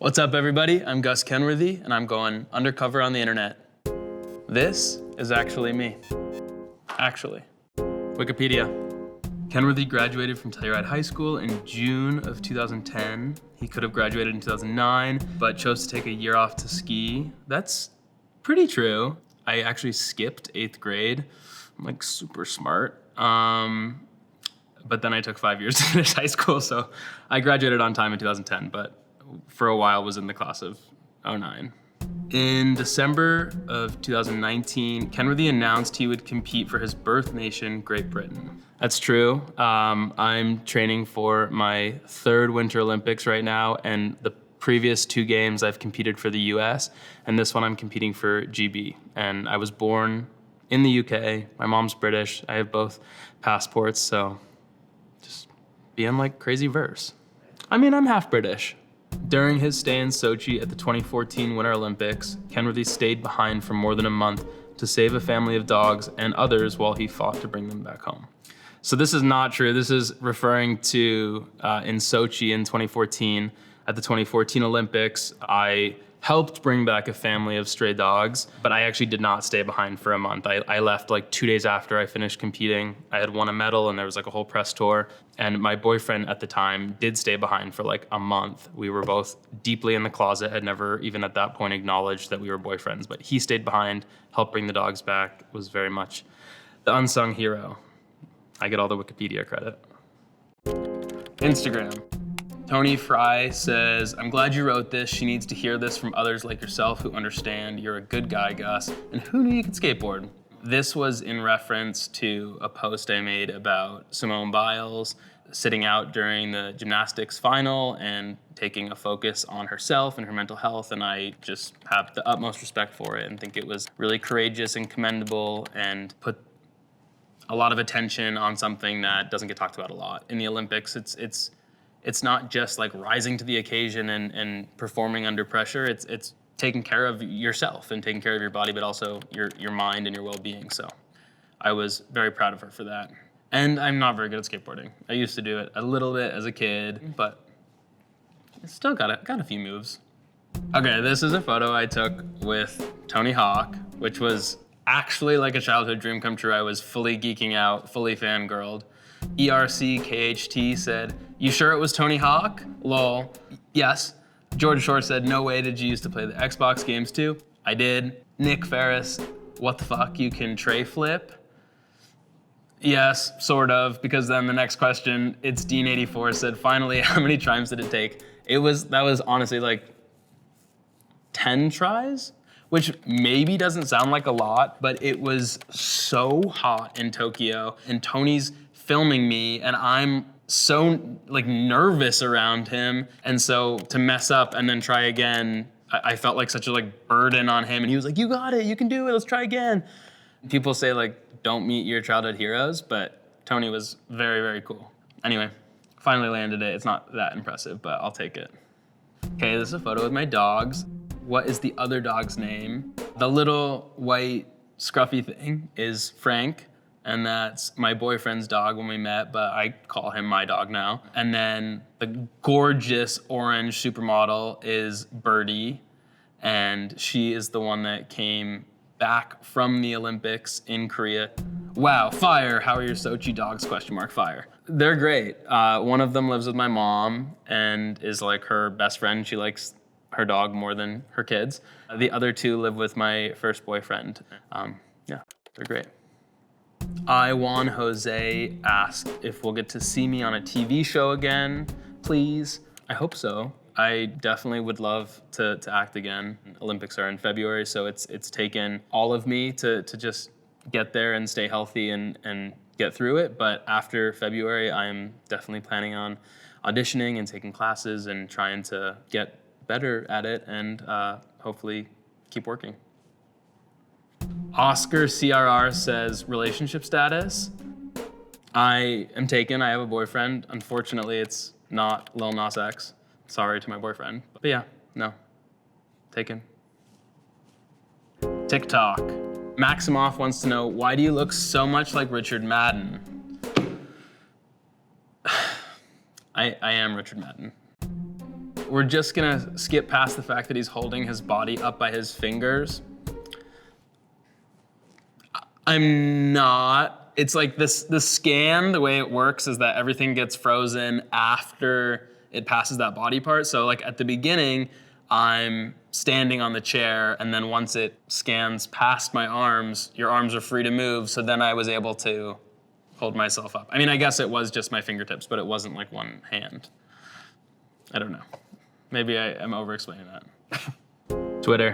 What's up, everybody? I'm Gus Kenworthy, and I'm going undercover on the internet. This is actually me. Wikipedia. Kenworthy graduated from Telluride High School in June of 2010. He could have graduated in 2009, but chose to take a year off to ski. That's pretty true. I actually skipped 8th grade. I'm like super smart. But then I took 5 years to finish high school, so I graduated on time in 2010, but for a while was in the class of 09. In December of 2019, Kenworthy announced he would compete for his birth nation, Great Britain. That's true. I'm training for my 3rd Winter Olympics right now, and the previous 2 games I've competed for the US, and this one I'm competing for GB. And I was born in the UK. My mom's British. I have both passports, so just being like crazy verse. I mean, I'm half British. During his stay in Sochi at the 2014 Winter Olympics, Kenworthy stayed behind for more than a month to save a family of dogs and others while he fought to bring them back home. So this is not true. This is referring to in Sochi in 2014. At the 2014 Olympics, I helped bring back a family of stray dogs, but I actually did not stay behind for a month. I left like 2 days after I finished competing. I had won a medal and there was like a whole press tour. And my boyfriend at the time did stay behind for like a month. We were both deeply in the closet, had never even at that point acknowledged that we were boyfriends, but he stayed behind, helped bring the dogs back, was very much the unsung hero. I get all the Wikipedia credit. Instagram. Tony Fry says, I'm glad you wrote this. She needs to hear this from others like yourself who understand. You're a good guy, Gus. And who knew you could skateboard? This was in reference to a post I made about Simone Biles sitting out during the gymnastics final and taking a focus on herself and her mental health. And I just have the utmost respect for it and think it was really courageous and commendable and put a lot of attention on something that doesn't get talked about a lot. In the Olympics, it's not just like rising to the occasion and performing under pressure. It's taking care of yourself and taking care of your body, but also your mind and your well-being. So I was very proud of her for that. And I'm not very good at skateboarding. I used to do it a little bit as a kid, but I still got a few moves. Okay, this is a photo I took with Tony Hawk, which was actually like a childhood dream come true. I was fully geeking out, fully fangirled. ERCKHT said, you sure it was Tony Hawk? Lol. Yes. George Shore said, no way did you used to play the Xbox games too? I did. Nick Ferris, what the fuck, you can tray flip? Yes, sort of, because then the next question, it's Dean84 said, finally, how many tries did it take? That was honestly like 10 tries, which maybe doesn't sound like a lot, but it was so hot in Tokyo, and Tony's filming me, and I'm so like nervous around him, and so to mess up and then try again, I felt like such a like burden on him, and he was like, you got it, you can do it, let's try again. People say like, don't meet your childhood heroes, but Tony was very, very cool. Anyway, finally landed it. It's not that impressive, but I'll take it. Okay, this is a photo with my dogs. What is the other dog's name? The little white scruffy thing is Frank, and that's my boyfriend's dog when we met, but I call him my dog now. And then the gorgeous orange supermodel is Birdie, and she is the one that came back from the Olympics in Korea. Wow, fire, how are your Sochi dogs, ? Fire. They're great. One of them lives with my mom and is like her best friend. She likes her dog more than her kids. The other 2 live with my first boyfriend. Yeah, they're great. Juan Jose asked if we'll get to see me on a TV show again, please. I hope so. I definitely would love to act again. Olympics are in February, so it's taken all of me to just get there and stay healthy and get through it. But after February, I'm definitely planning on auditioning and taking classes and trying to get better at it and hopefully keep working. Oscar CRR says, relationship status? I am taken, I have a boyfriend. Unfortunately, it's not Lil Nas X. Sorry to my boyfriend. But yeah, no, taken. TikTok. Maximoff wants to know, why do you look so much like Richard Madden? I am Richard Madden. we're just gonna skip past the fact that he's holding his body up by his fingers. I'm not. It's like the scan, the way it works is that everything gets frozen after it passes that body part. So like at the beginning, I'm standing on the chair, and then once it scans past my arms, your arms are free to move. So then I was able to hold myself up. I mean, I guess it was just my fingertips, but it wasn't like one hand. I don't know. Maybe I am over-explaining that. Twitter.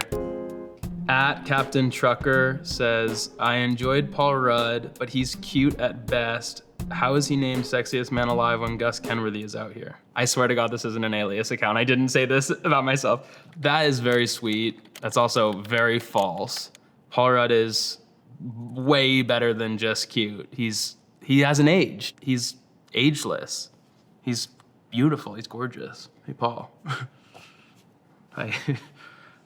At Captain Trucker says, I enjoyed Paul Rudd, but he's cute at best. How is he named sexiest man alive when Gus Kenworthy is out here? I swear to God, this isn't an alias account. I didn't say this about myself. That is very sweet. That's also very false. Paul Rudd is way better than just cute. He hasn't aged. He's ageless. He's beautiful. He's gorgeous. Hey, Paul. Hi.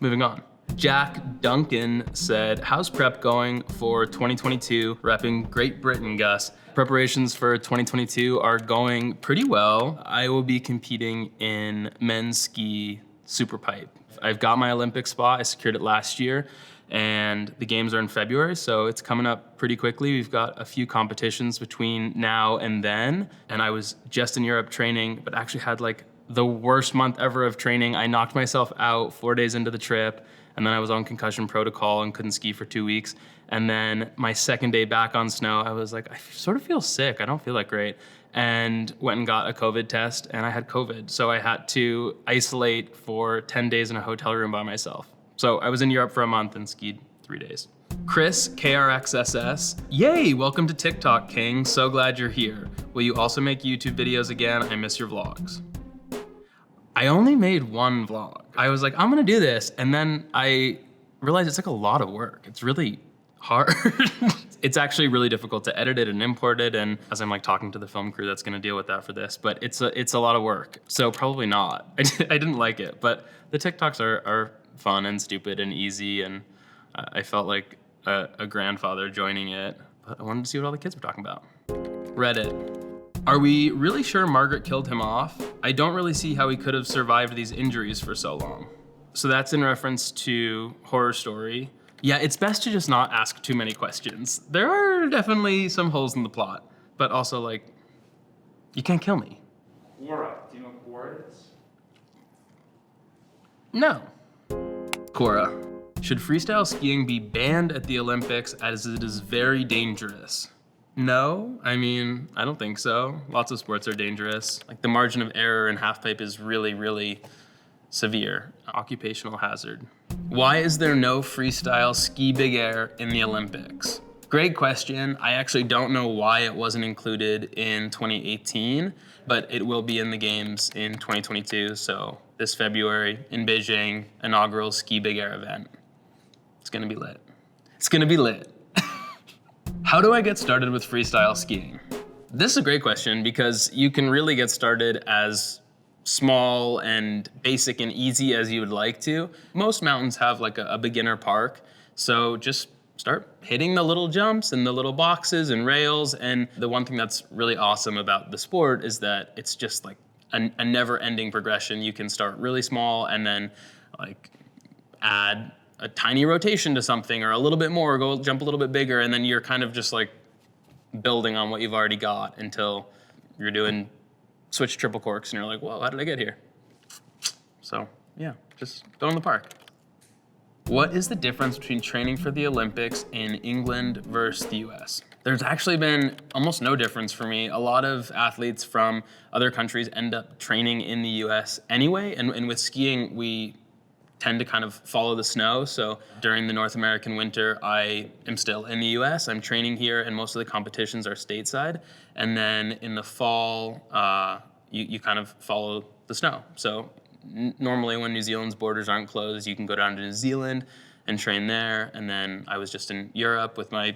Moving on. Jack Duncan said, how's prep going for 2022, repping Great Britain, Gus? Preparations for 2022 are going pretty well. I will be competing in men's ski super pipe. I've got my Olympic spot. I secured it last year, and the games are in February, so it's coming up pretty quickly. We've got a few competitions between now and then, and I was just in Europe training, but actually had like the worst month ever of training. I knocked myself out 4 days into the trip, and then I was on concussion protocol and couldn't ski for 2 weeks. And then my second day back on snow, I was like, I sort of feel sick. I don't feel that great. And went and got a COVID test, and I had COVID. So I had to isolate for 10 days in a hotel room by myself. So I was in Europe for a month and skied 3 days. Chris, KRXSS, yay, welcome to TikTok, King. So glad you're here. Will you also make YouTube videos again? I miss your vlogs. I only made one vlog. I was like, I'm gonna do this. And then I realized it's like a lot of work. It's really hard. It's actually really difficult to edit it and import it. And as I'm like talking to the film crew that's gonna deal with that for this, but it's a lot of work. So probably not. I didn't like it, but the TikToks are fun and stupid and easy. And I felt like a grandfather joining it, but I wanted to see what all the kids were talking about. Reddit. Are we really sure Margaret killed him off? I don't really see how he could have survived these injuries for so long. So that's in reference to Horror Story. Yeah, it's best to just not ask too many questions. There are definitely some holes in the plot, but also like, you can't kill me. Quora, do you know what Quora is? No. Cora, should freestyle skiing be banned at the Olympics as it is very dangerous? No, I mean, I don't think so. Lots of sports are dangerous. Like the margin of error in halfpipe is really, really severe. Occupational hazard. Why is there no freestyle ski big air in the Olympics? Great question. I actually don't know why it wasn't included in 2018, but it will be in the games in 2022. So this February in Beijing, inaugural ski big air event. It's gonna be lit. It's gonna be lit. How do I get started with freestyle skiing? This is a great question because you can really get started as small and basic and easy as you would like to. Most mountains have like a beginner park, so just start hitting the little jumps and the little boxes and rails. And the one thing that's really awesome about the sport is that it's just like a never-ending progression. You can start really small and then like add a tiny rotation to something or a little bit more, go jump a little bit bigger, and then you're kind of just like building on what you've already got until you're doing switch triple corks and you're like, whoa, how did I get here? So yeah, just go in the park. What is the difference between training for the Olympics in England versus the US? There's actually been almost no difference for me. A lot of athletes from other countries end up training in the US anyway, and with skiing, we tend to kind of follow the snow. So during the North American winter, I am still in the US. I'm training here and most of the competitions are stateside. And then in the fall, you kind of follow the snow. So normally when New Zealand's borders aren't closed, you can go down to New Zealand and train there. And then I was just in Europe with my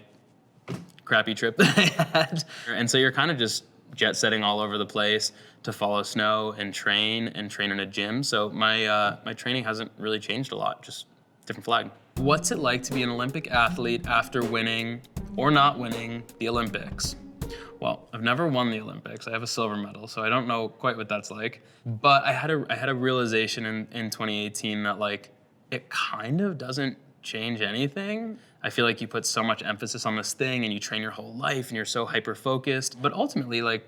crappy trip that I had. And so you're kind of just jet setting all over the place to follow snow and train in a gym. So my training hasn't really changed a lot, just different flag. What's it like to be an Olympic athlete after winning or not winning the Olympics? Well, I've never won the Olympics. I have a silver medal, so I don't know quite what that's like. But I had a realization in 2018 that like it kind of doesn't change anything. I feel like you put so much emphasis on this thing and you train your whole life and you're so hyper focused. But ultimately, like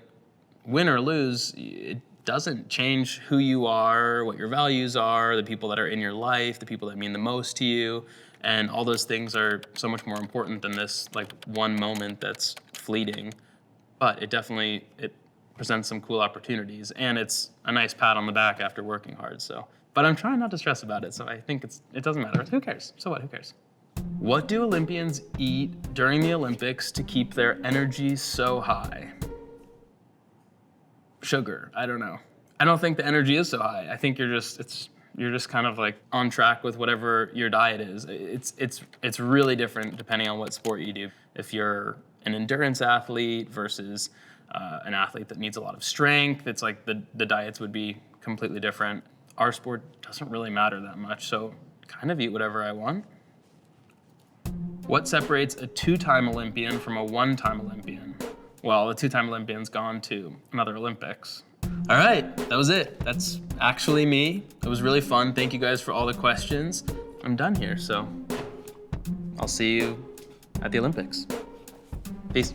win or lose, it doesn't change who you are, what your values are, the people that are in your life, the people that mean the most to you. And all those things are so much more important than this like one moment that's fleeting. But it presents some cool opportunities, and it's a nice pat on the back after working hard. So, but I'm trying not to stress about it. So I think it doesn't matter. Who cares? So what? Who cares? What do Olympians eat during the Olympics to keep their energy so high? Sugar. I don't know. I don't think the energy is so high. I think you're just kind of like on track with whatever your diet is. It's really different depending on what sport you do. If you're an endurance athlete versus an athlete that needs a lot of strength, it's like the diets would be completely different. Our sport doesn't really matter that much, so kind of eat whatever I want. What separates a two-time Olympian from a one-time Olympian? Well, the two-time Olympian's gone to another Olympics. All right, that was it. That's actually me. It was really fun. Thank you guys for all the questions. I'm done here, so I'll see you at the Olympics. Peace.